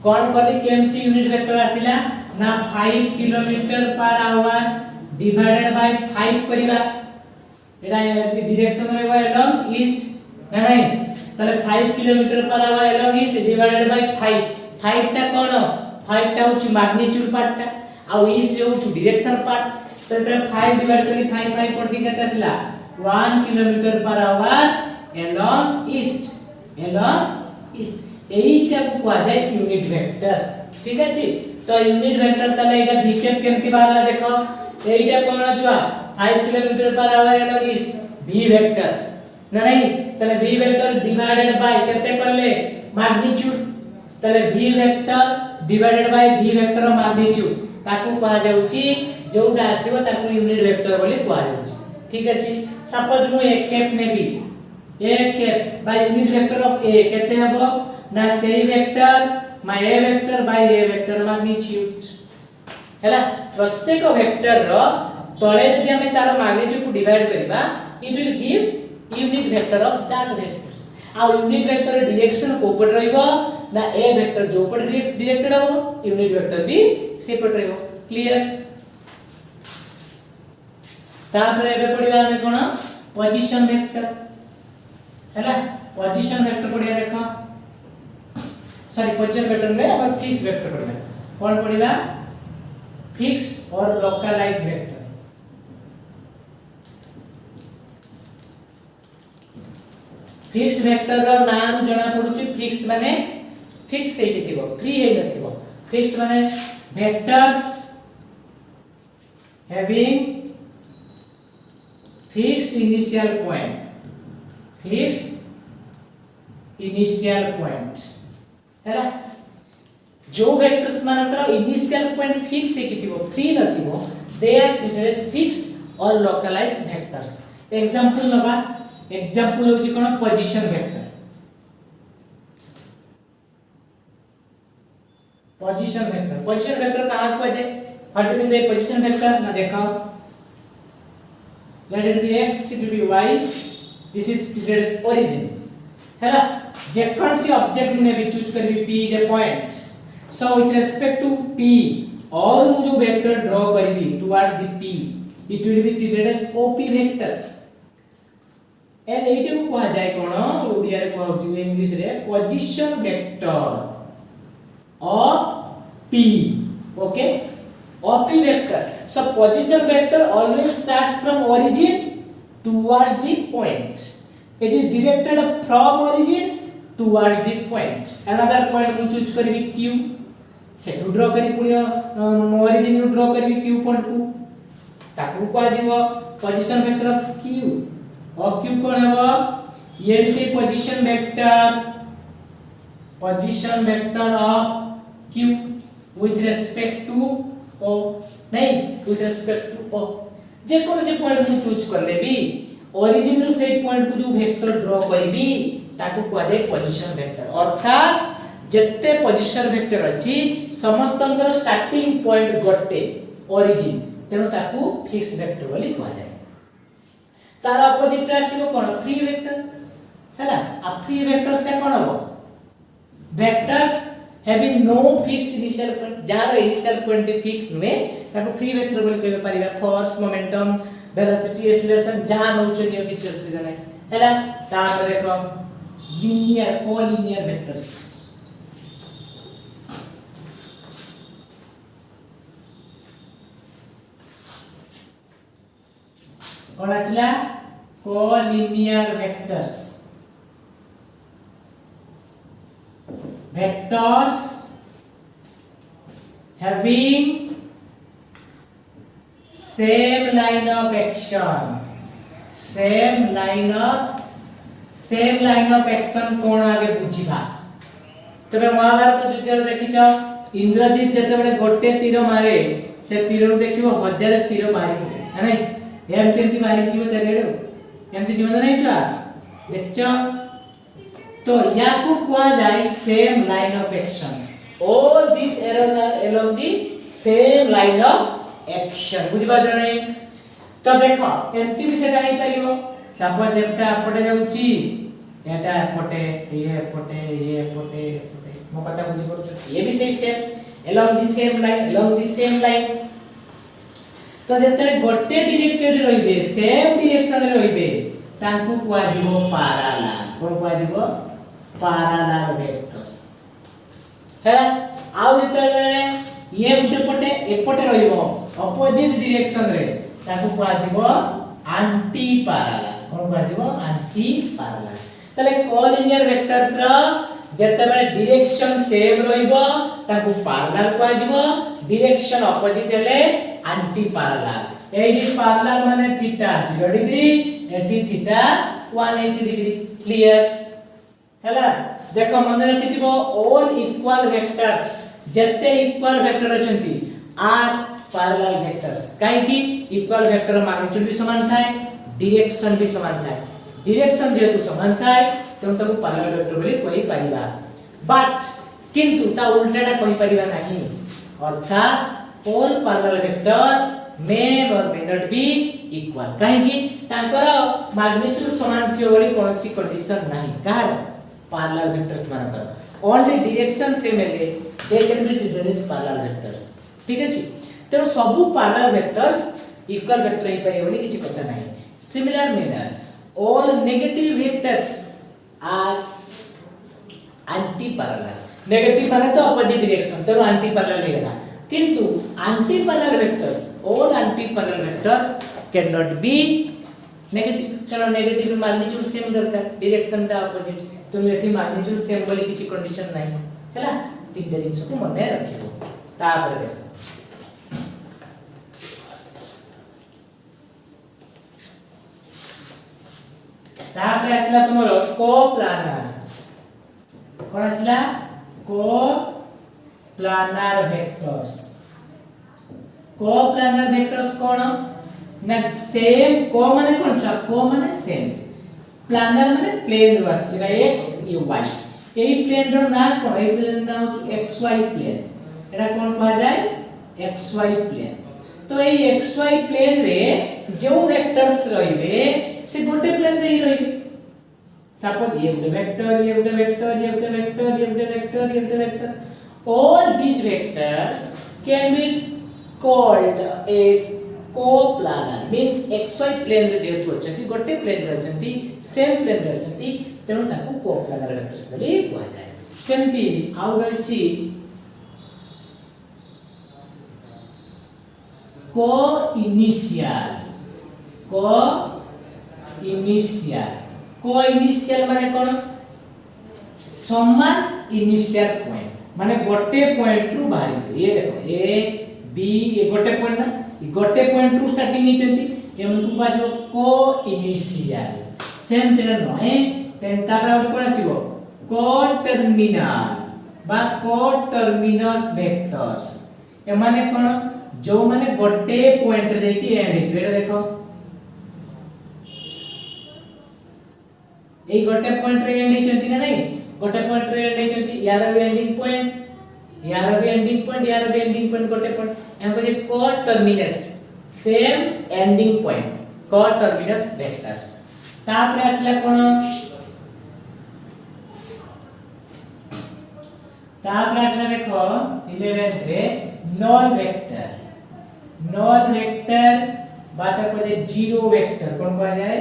कोन कली केमती unit vector आसिला ना 5 kilometre per our divided by 5 करिवा Etah direction रे अलोंग ईस्ट ना नहीं तले 5 kilometre per hour along east divided by 5 5 टा कोन 5 टा होची मैग्नीट्यूड पार्ट टा आ ईस्ट रे होची डायरेक्शन पार्ट तो 5 डिवाइड करी 5 5 40 केते आसिला 1 kilometre per hour along east एईटा को कहवा जाय यूनिट वेक्टर ठीक अछि तो यूनिट वेक्टर तले एटा विकेट केमती बाहरला देखो एईटा कोन छुआ 5 kilometre per hour along east v vector ना नहीं तले v वेक्टर डिवाइडेड बाय केते करले मैग्नीट्यूड तले v vector divided by v vector magnitude ताकू कहवा जाउची जोटा आसीबो ताकू यूनिट वेक्टर बोली कहवा जाउची ठीक अछि सपोज मु एक कैप नेबी एक cap by unit vector of a केते हबो ना सेही vector my a vector by a vector magnitude हैला प्रत्येक वेक्टर रो तळे जदि हम तार मैग्नीट्यूड को डिवाइड करबा it will give unit vector of that vector आ यूनिट वेक्टर डायरेक्शन को पट रहइबो ना a वेक्टर जो पट डायरेक्टेड हो यूनिट वेक्टर भी से पट रहइबो क्लियर तापर एबे पडिबा हम कोन पोजीशन वेक्टर हैला पोजीशन वेक्टर पडिया देखो सॉरी पोजीशन वेक्टर में अब फिक्स्ड वेक्टर पड़ेगा कौन पड़ेगा फिक्स्ड और लोकलाइज्ड वेक्टर फिक्स्ड वेक्टर रो नाम जणा पडुची फिक्स्ड माने फिक्स हेइ थिबो फ्री हेइ नथिबो फिक्स्ड माने vectors having fixed initial point हैला जो वेक्टर्स मानकर इनिशियल पॉइंट फिक्स है किथिबो फ्री नथिबो they are treated as fixed और लोकलाइज्ड वेक्टर्स एग्जांपल नबा एग्जांपल होची कोन पोजीशन वेक्टर कहा को दे what do mean position vector ना देखो let it be x it will be y this is treated as origin हैला जे कौन सी ऑब्जेक्ट ने भी चूज करबी p is a point so with respect to p और मु जो वेक्टर ड्रॉ करबी towards the p it will be treated as op vector and एटा को कहा जाय कोन ओडिया रे कहउ छी इंग्लिश रे position vector of p okay op vector so position vector always starts from origin towards the point it is directed from origin towards the point another point mu choose karibi q से to draw करी पुणी origin रू draw करी q point को ताकू को दिबो position vector of q और q कोन हेबो ये भी से position vector of q with respect to o नहीं with respect to o जे कोन से पॉइंट मु चूज कर लेबी ओरिजिन रो से पॉइंट को जो वेक्टर ड्रॉ करबी ताकू को दे पोजीशन वेक्टर अर्थात जत्ते पोजीशन वेक्टर अछि समस्तंकर स्टार्टिंग पॉइंट गोटे ओरिजिन तेनो ताकू फिक्स्ड वेक्टर बोली कहवा जाय तार अपोजिट रे आसीबो कोन फ्री वेक्टर हैला आ फ्री वेक्टर्स का कोन हो vectors having no fixed initial point jar initial point fixed में ताको फ्री वेक्टर बोली कहबे परिबा फोर्स मोमेंटम वेलोसिटी एक्सीलरेशन जहां नौचनियो किछ असुविधा नै हैला तापर देखो लीनियर कोलिनियर वेक्टर्स कोन आसला collinear vectors vectors having same line of action कोन आगे बुझिबा तबे महाभारत युद्ध देखिछ इंद्रजीत जते बडे गोटे तीर मारे से तीर देखिबो हजार तीर मारी है नै एमती मारी जीव चारेडो एमती जीवन नै छा देखिछ तो याकू कहा जाय same line of action all this arrows are along the same line of action बुझिबा जणे तो देखो एंती भी सेटा हे परिबो सपोज एटा पटे जाउची एटा पटे ये पटे मो कथा बुझी पड़छ ये भी same along the same line तो जेतरे गोटे डायरेक्टेड रहिबे सेम डायरेक्शन रे रहिबे तांकू कुआ जीवो पैरेलल कोन कुआ जीवो पैरेलल वेक्टर्स है आउ जेतरे ये गुटे पटे एपटे रहिबो अपोजिट डायरेक्शन रे तांकू कुआ जीवो एंटी पैरेलल कोन कुआ जीवो एंटी पैरेलल तले कोलिनियर वेक्टर्स रो जेतबे डायरेक्शन सेम रहिबो ताकू पैरेलल कुआ जीवो डायरेक्शन अपोजिट हेले एंटी पैरेलल एही पैरेलल माने थीटा 0 डिग्री एठी थीटा 180 डिग्री क्लियर हैला देखो मन रखिथिबो ऑल इक्वल वेक्टर्स जते इक्वल वेक्टर अछंती आर पैरेलल वेक्टर्स काहे कि इक्वल वेक्टर मैग्नीट्यूड भी समान थाए डायरेक्शन भी समान थाए डायरेक्शन जेतु समान थाए तो तब पैरेलल वेक्टर बोली कोई परिबा बट किंतु ता उल्टाटा कोई परिबा नहीं अर्थात all parallel vectors may or may not be equal काहे कि तांकर मैग्नीट्यूड समान थियो बोली कोनसी कंडीशन नाही कार पैरेलल वेक्टर्स मानकर ओनली डायरेक्शन सेम हेले they can be treated as parallel vectors ठीक अछि तेरो सब पैरेलल वेक्टर्स इक्वल वेक्टर हे पाए बोली किछि कथा नाही similar manner all negative vectors are anti parallel negative माने तो अपोजिट डायरेक्शन तेरो एंटी पैरेलल हे गला किंतु anti parallel vectors all anti parallel vectors can not be negative कारण नेगेटिव मैग्नीट्यूड सेम दरकार डायरेक्शन दा अपोजिट तो एठी मैग्नीट्यूड सेम बोली किछि कंडीशन नाही हैला तीनटा जिंस को मन रखिबो तापर देखो तापर आसला तुमरो कोप्लानर कोन आसला कोप्लानर वेक्टर्स कोन ना सेम को माने कोन छ को माने सेम प्लानर माने प्लेन रो आछि x y एई प्लेन रो ना कोन एई प्लेन ना xy प्लेन एटा कोन कहा जाय xy प्लेन तो एई xy प्लेन रे जो वेक्टर्स रहिबे से गोटे प्लेन रे ही रहिबे सपोज ये गुटे वेक्टर ये गुटे वेक्टर ये गुटे वेक्टर ये गुटे वेक्टर ये गुटे vector all these vectors can be called as coplanar means xy plane रे जेतु अछंती गोटे प्लेन रे अछंती सेम प्लेन रे अछंती तेनु ताकू कोप्लानर वेक्टर्स बोली कुआ जाय सेमती आउ रहछि को इनिशियल माने कोन समान इनिशियल पॉइंट माने गोटे पॉइंट रु बाहरी थे ये देखो ए बी ये गोटे पॉइंट ना ये गोटे पॉइंट रु स्टार्टिंग नहीं चंती ये मन को बाजो को इनिशियल सेम तेरा नय तेन तापर और कोन आसीबो को टर्मिनल बा को टर्मिनस वेक्टर्स ए माने कोन जो माने गोटे पॉइंट रे जाई एंड हेतु एटा देखो ए गोटे पॉइंट रे एंड हेचंती ना नहीं गोटे पॉइंट रे एंड हेचंती यार भी एंडिंग पॉइंट यार भी एंडिंग पॉइंट गोटे पॉइंट एम को को टर्मिनस सेम एंडिंग पॉइंट को टर्मिनस वेक्टर्स तापर आसला कोन तापर आसला देखो 11th रे नॉन वेक्टर बात को दे जीरो वेक्टर कोन कहा जाय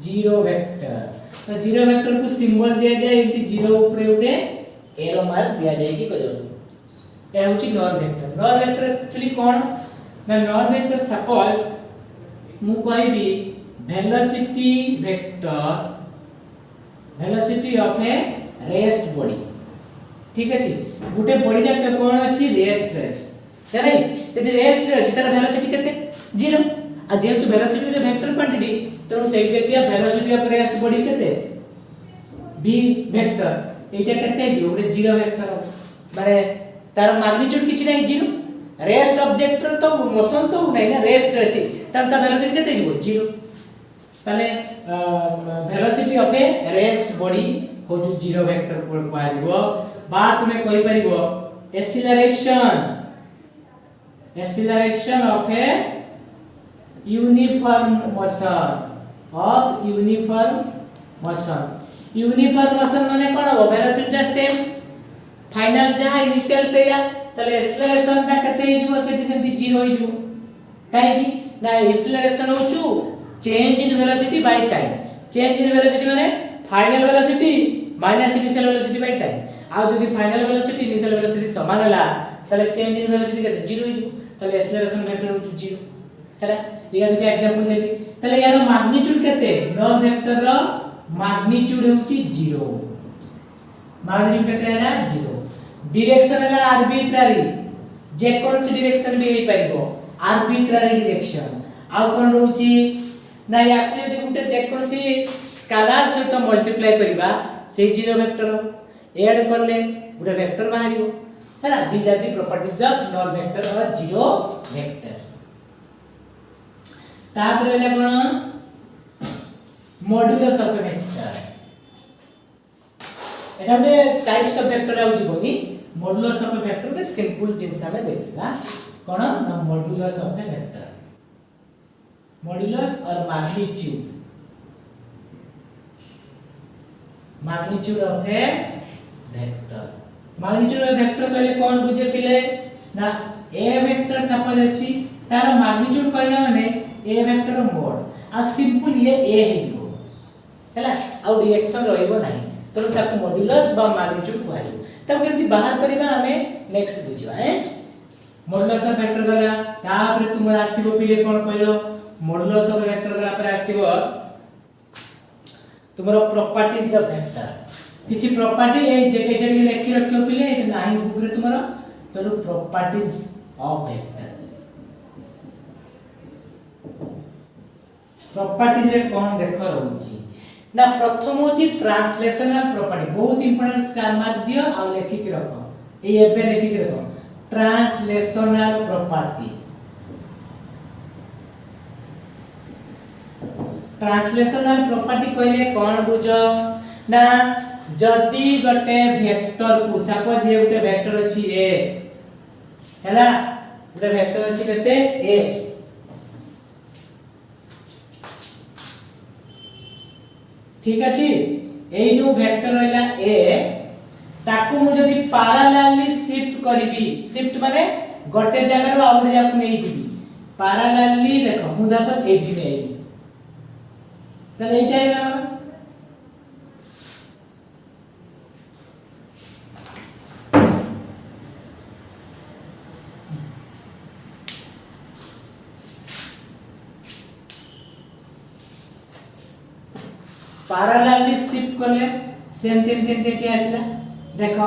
जीरो वेक्टर तो जीरो वेक्टर को सिंबल दिया जाए इति जीरो ऊपर उठे एरो मार्क दिया जाए कि कयो ए होची नॉन वेक्टर एक्चुअली कोन ना नॉन वेक्टर सपोज मु कहबी velocity of A rest body ठीक अछि गुटे बॉडी टा कोन अछि रेस्ट रे छै नै यदि रेस्ट रे अछि तार वेलोसिटी केते जीरो आ जेतु वेलोसिटी रे वेक्टर क्वांटिटी तो सेही जकिया वेलोसिटी ऑफ रेस्ट बॉडी केते v वेक्टर एटा केते जीरो रे जीरो वेक्टर माने तार मैग्नीट्यूड किछि नै जीरो रेस्ट ऑब्जेक्ट तो मोशन तो नै ना रेस्ट रे अछि तब ता वेलोसिटी केते जीवो जीरो ताले velocity of A rest body हो जो जीरो वेक्टर को कहा जीवो बात में कोई परिबो acceleration of a uniform motion माने कोन हो वेलोसिटी सेम फाइनल जहा इनिशियल से या तले एक्सेलरेशन ता कते हे जिवो सेठी सेठी 0 हे जिवो काहे की ना एक्सेलरेशन होचु change in velocity by time change in velocity माने final velocity minus initial velocity by time आ जदी फाइनल वेलोसिटी इनिशियल वेलोसिटी समान हला तले चेंज इन वेलोसिटी कते 0 हे जिवो तले एक्सेलरेशन वेक्टर होचु 0 हला या दुटा एग्जांपल देली तले यार मैग्नीट्यूड केते नॉन वेक्टर रो मैग्नीट्यूड होची 0 मैग्नीट्यूड केते हला 0 डायरेक्शन हला आर्बिट्ररी जे कोन सी डायरेक्शन भी हेई परिबो आर्बिट्ररी डायरेक्शन आ कोन रहउची ना या यदि गुटे जे कोन सी स्केलर सहित मल्टीप्लाई करिबा से 0 वेक्टर ऐड करले गुटे वेक्टर बाहरिबो हला these are the properties of non vector और 0 वेक्टर तापर ले कोन मॉड्यूलस ऑफ ए वेक्टर एटा बे टाइप्स ऑफ वेक्टर आउ जीवनी मॉड्यूलस ऑफ ए वेक्टर के सिंपल जिंस हमें देखिबा कोन ना modulus of a vector modulus और magnitude of a vector magnitude of vector पहले कौन बुझे पिले ना ए वेक्टर सपोज अछि तार मैग्नीट्यूड कहला माने ए वेक्टर मोड आ सिंपल ये ए हे जिवो हैला आ डायरेक्शन रहइबो नाही तो ताको मॉड्यूलस बा मैग्नीट्यूड कहै छै तब केमति बाहर करबा हमें नेक्स्ट बुझिबा मॉड्यूलस ऑफ वेक्टर गला तापर तुम आसीबो पिले कोन कहलो मॉड्यूलस ऑफ वेक्टर गला पर आसीबो तुमरो प्रॉपर्टीज ऑफ वेक्टर किछि प्रॉपर्टी ए देखै के लिखि रखियो पिले एटा नाही बुक रे तुमरो तो प्रॉपर्टीज ऑफ वेक्टर प्रॉपर्टीज रे कोन देखो रहउची ना प्रथम होची ट्रांसलेशनल प्रॉपर्टी बहुत इंपोर्टेंट स्टार मार्क दियो आ लिखि के रखो ए एबे लिखि के रखो ट्रांसलेशनल प्रॉपर्टी ट्रांसलेशनल प्रॉपर्टी कहले कोन बुझो ना जदी गटे वेक्टर को सपोज ये गटे वेक्टर अछि ए हैला गटे वेक्टर अछि कते ए ठीक अछि एई जो वेक्टर रहला ए ताकू मु जदी पैरेलली शिफ्ट करबी शिफ्ट माने गटे जगह रो आउट जाक नै जिबी पैरेलली देखो मु दापर एठी नै आइबी तले एटा गेला पैरेलली शिफ्ट करले सेम टेन के आसला देखो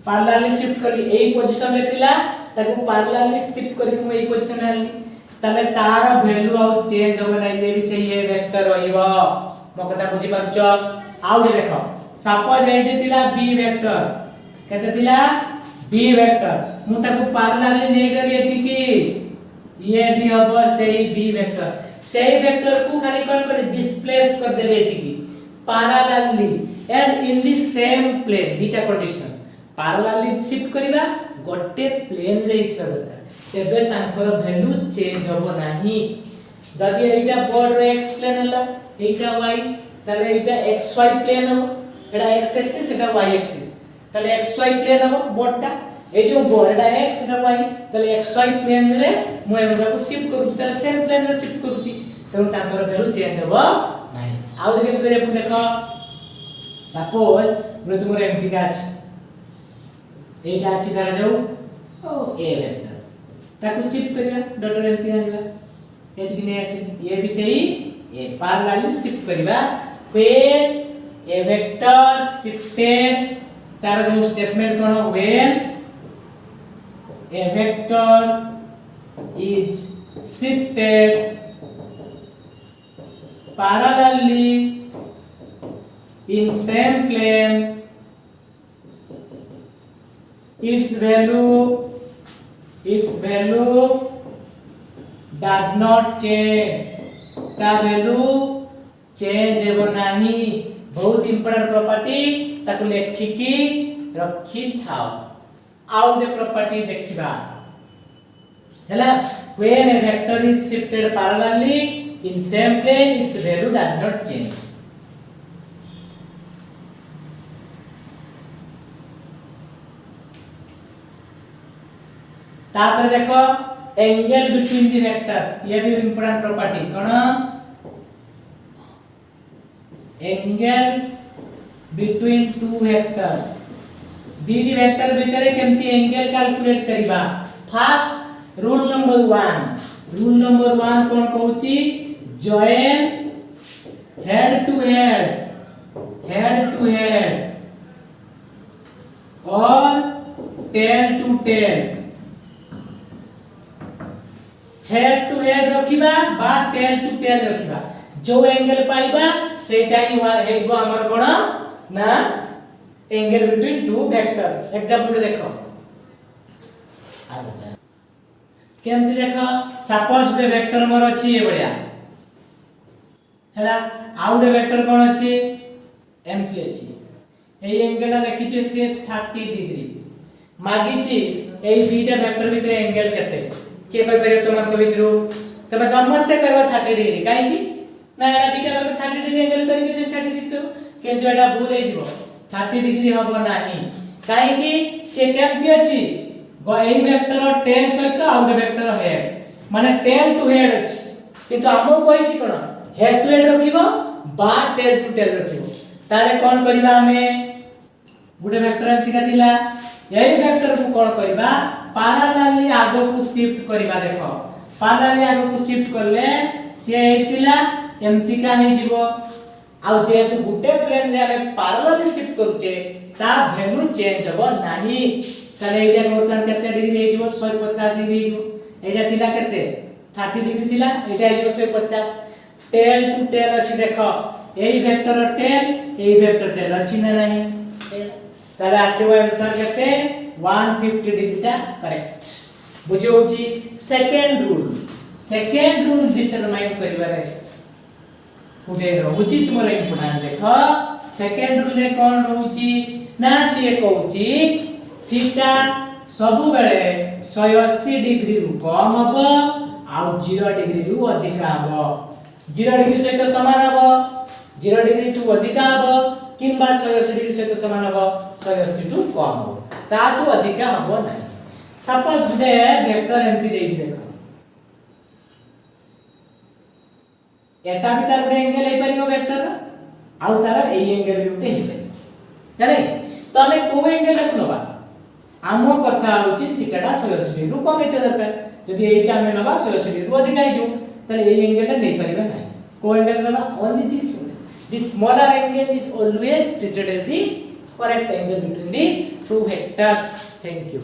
पैरेलली शिफ्ट करली एई पोजीशन रे थिला ताको पैरेलली शिफ्ट करके मु एई पोजीशन आली तले तार वैल्यू आउ चेंज हो नै जे भी से ये वेक्टर रहइबो मो कथा बुझी पाछो आउ देखो सपोज एठी थिला बी वेक्टर केते थिला बी वेक्टर मु ताको पैरेलली नै करी एठी की ये भी हबो सेही बी वेक्टर सेही वेक्टर को खाली कोन करे डिस्प्लेस कर देले एठी की parallelly and in the same plane बीटा कंडीशन पैरेलली शिफ्ट करिबा गोटे प्लेन रे इथला दरकार तेबे तांकर वैल्यू चेंज होबो नाही जदी एटा बोर्ड रो एक्स प्लेन हला एटा y तले एटा xy प्लेन हो एटा x एक्सिस एटा y एक्सिस तले xy प्लेन हो बोर्डटा ए जो बोर्ड एटा x एटा y तले xy प्लेन रे मु एबा को शिफ्ट करू तले सेम प्लेन रे शिफ्ट करूची तो तांकर वैल्यू चेंज होबो नाही आउ देखे तरे अपन देखो सपोज मु तुमरे एमटी का अछि एटा अछि धरा जाऊ ओ ए वेक्टर ताको शिफ्ट करिया डॉट एमटी आनिबा एट कि नै आसी ये भी सही ए पैरेलली शिफ्ट करिबा व्हेन ए वेक्टर शिफ्टेड तार जो statement cone when A vector is shifted parallelly in same plane, its value does not change. ता वैल्यू चेंज हेबो नाही. बहुत इंपोर्टेंट प्रॉपर्टी ताको लेखिकी रखी थाओ. आउ दे प्रॉपर्टी देखिबा हैला. when a vector is shifted parallelly in same plane, its value does not change. तापर देखो एंगल बिटवीन द वेक्टर्स, ये भी इंपोर्टेंट प्रॉपर्टी कोन एंगल बिटवीन टू वेक्टर्स, दीटी वेक्टर भितर केमती एंगल कैलकुलेट करिबा। फर्स्ट रूल नंबर 1 कोन कहूची जॉइन हेड टू हेड और tail to tail, head to head रखिबा बा टेल टू टेल रखिबा, जो एंगल पाइबा सेटा ही हेगो हमर कोन ना angle between two vectors. Example देखो केमती देखो सपोज बे वेक्टर मोर अछि ए बढिया हला आउडे वेक्टर कोन अछि एमती अछि, ए एंगल लिखि छै से 30 डिग्री मागिछि, ए दुईटा वेक्टर भितर एंगल केते के कहि परियो तुमन को भितरु तबे समस्त कहबा 30 डिग्री काहे कि ना एटा दुईटा वेक्टर 30 डिग्री एंगल करि के 30 डिग्री करबो किंतु एटा भूल हे जिवो 30 डिग्री हबो नाही काहे कि से केमती अछि एई वेक्टर टेल सहित आउडे वेक्टर हेड माने टेल टू हेड अछि, किंतु हमो कहि छि कोन हेड टू हेड रखिबो बा टेल टू टेल रखिबो। ताले कोन करिबा हमें गुडे वेक्टर एमती का थिला एई वेक्टर को कोन करिबा पैरेलली आगो को शिफ्ट करिबा। देखो पैरेलली आगो को शिफ्ट करले से एतिला एमती का हे जिवो आ जेतु गुडे प्लेन रे हमें पैरेलली शिफ्ट करूचे ता वैल्यू चेंज हबो नाही। ताले एटा बर्तमान केते डिग्री हे जिवो 150 डिग्री हे जिवो, एटा थिला केते 30 डिग्री थिला एटा हे जिवो 150। टेल टू टेल अछि देखो एई वेक्टर टेल एई वेक्टर टेल अछि ना नाही, ताले आसीबो आंसर केते 150 डिग्री ता करेक्ट बुझो होची। सेकंड रूल डिटरमाइन करिबारे उठे रहउची तुमरो इंपोर्टेंट देखो सेकंड रूल रे कोन रहउची ना से कहउची थीटा सबु बेले 180 डिग्री रु कम हबो आ 0 डिग्री रु अधिक हबो, 0 डिग्री सहित समान हबो 0 डिग्री टू अधिक हबो किंबा 180 डिग्री सहित समान हबो 180 टू कम हबो ताटू अधिक हबो नाही। सपोज दे वेक्टर एमती देइछि देखो एटा भी तार एंगल हे परियो वेक्टर आउ तार ए एंगल भी उठे हे परियो जाने तो हमें को एंगल रखनबा आमो कथा होची थीटाटा 180 डिग्री रु कम हेते दरकार, जदी एटा हमें नबा 180 डिग्री रु अधिक आइ जो तले ए एंगल नै परिबा नाही। को एंगल नबा only this smaller angle is always treated as the correct angle between the two vectors. Thank you.